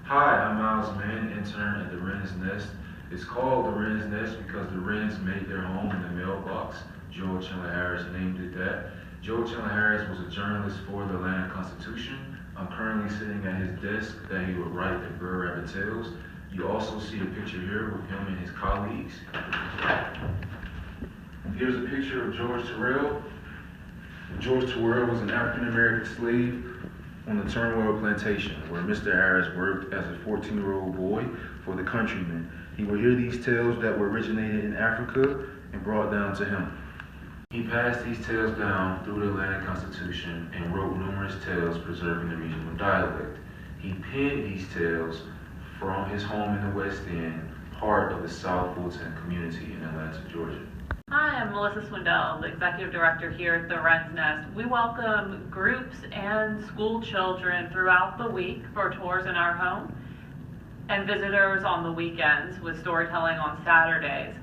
Hi, I'm Miles Mann, intern at the Wren's Nest. It's called the Wren's Nest because the Wrens made their home in the mailbox. Joel Chandler Harris named it that. Joel Chandler Harris was a journalist for the Atlanta Constitution. I'm currently sitting at his desk that he would write the Brer Rabbit Tales. You also see a picture here with him and his colleagues. Here's a picture of George Terrell. George Terrell was an African-American slave on the Turnwell Plantation, where Mr. Harris worked as a 14-year-old boy for the countrymen. He would hear these tales that were originated in Africa and brought down to him. He passed these tales down through the Atlanta Constitution and wrote numerous tales preserving the regional dialect. He penned these tales from his home in the West End, part of the South Fulton community in Atlanta, Georgia. Hi, I'm Melissa Swindell, the Executive Director here at the Wren's Nest. We welcome groups and school children throughout the week for tours in our home and visitors on the weekends with storytelling on Saturdays.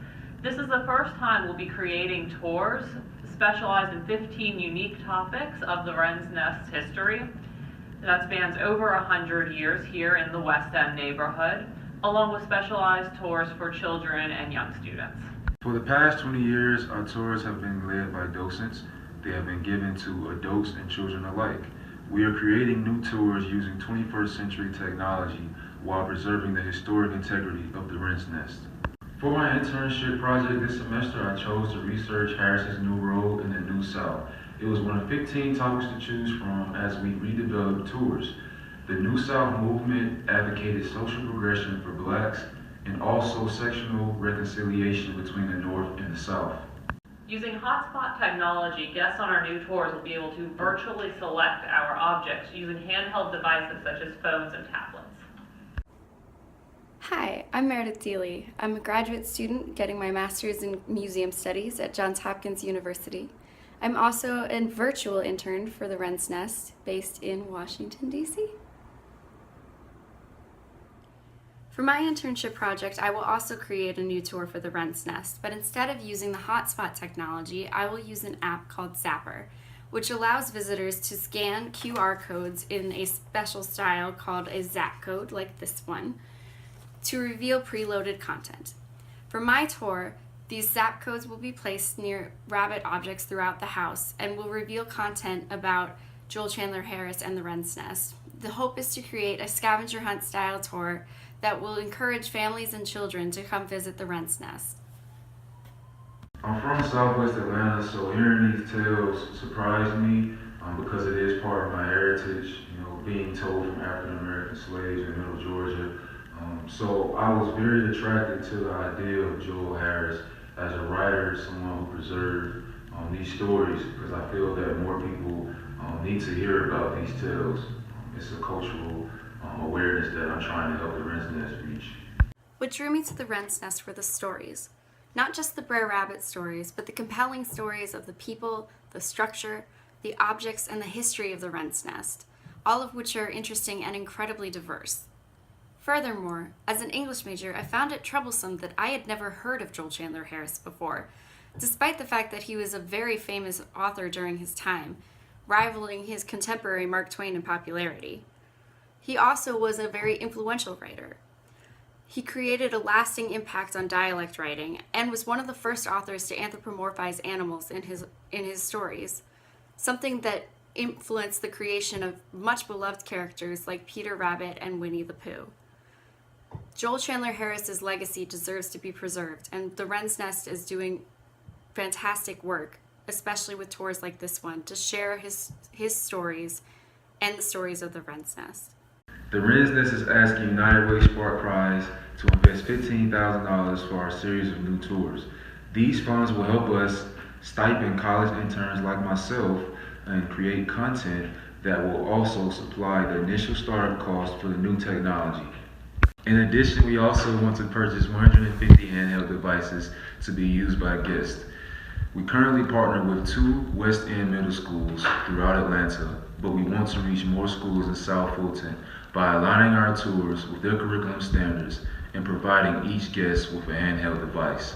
This is the first time we'll be creating tours specialized in 15 unique topics of the Wren's Nest history. That spans over 100 years here in the West End neighborhood, along with specialized tours for children and young students. For the past 20 years, our tours have been led by docents. They have been given to adults and children alike. We are creating new tours using 21st century technology while preserving the historic integrity of the Wren's Nest. For my internship project this semester, I chose to research Harris's New Road in the New South. It was one of 15 topics to choose from as we redeveloped tours. The New South movement advocated social progression for blacks and also sectional reconciliation between the North and the South. Using hotspot technology, guests on our new tours will be able to virtually select our objects using handheld devices such as phones and tablets. Hi, I'm Meredith Deely. I'm a graduate student getting my master's in museum studies at Johns Hopkins University. I'm also a virtual intern for the Wren's Nest based in Washington, D.C. For my internship project, I will also create a new tour for the Wren's Nest, but instead of using the hotspot technology, I will use an app called Zapper, which allows visitors to scan QR codes in a special style called a Zap code, like this one, to reveal preloaded content. For my tour, these Zap codes will be placed near rabbit objects throughout the house and will reveal content about Joel Chandler Harris and the Wren's Nest. The hope is to create a scavenger hunt style tour that will encourage families and children to come visit the Wren's Nest. I'm from Southwest Atlanta, so hearing these tales surprised me because it is part of my heritage, being told from African American slaves in Middle Georgia. So I was very attracted to the idea of Joel Harris as a writer, someone who preserved these stories, because I feel that more people need to hear about these tales. It's a cultural awareness that I'm trying to help the Wren's Nest reach. What drew me to the Wren's Nest were the stories. Not just the Brer Rabbit stories, but the compelling stories of the people, the structure, the objects, and the history of the Wren's Nest, all of which are interesting and incredibly diverse. Furthermore, as an English major, I found it troublesome that I had never heard of Joel Chandler Harris before, despite the fact that he was a very famous author during his time, rivaling his contemporary Mark Twain in popularity. He also was a very influential writer. He created a lasting impact on dialect writing and was one of the first authors to anthropomorphize animals in his stories, something that influenced the creation of much beloved characters like Peter Rabbit and Winnie the Pooh. Joel Chandler Harris's legacy deserves to be preserved, and the Wren's Nest is doing fantastic work, especially with tours like this one, to share his stories and the stories of the Wren's Nest. The Wren's Nest is asking United Way Spark Prize to invest $15,000 for our series of new tours. These funds will help us stipend college interns like myself and create content that will also supply the initial startup cost for the new technology. In addition, we also want to purchase 150 handheld devices to be used by guests. We currently partner with 2 West End middle schools throughout Atlanta, but we want to reach more schools in South Fulton by aligning our tours with their curriculum standards and providing each guest with a handheld device.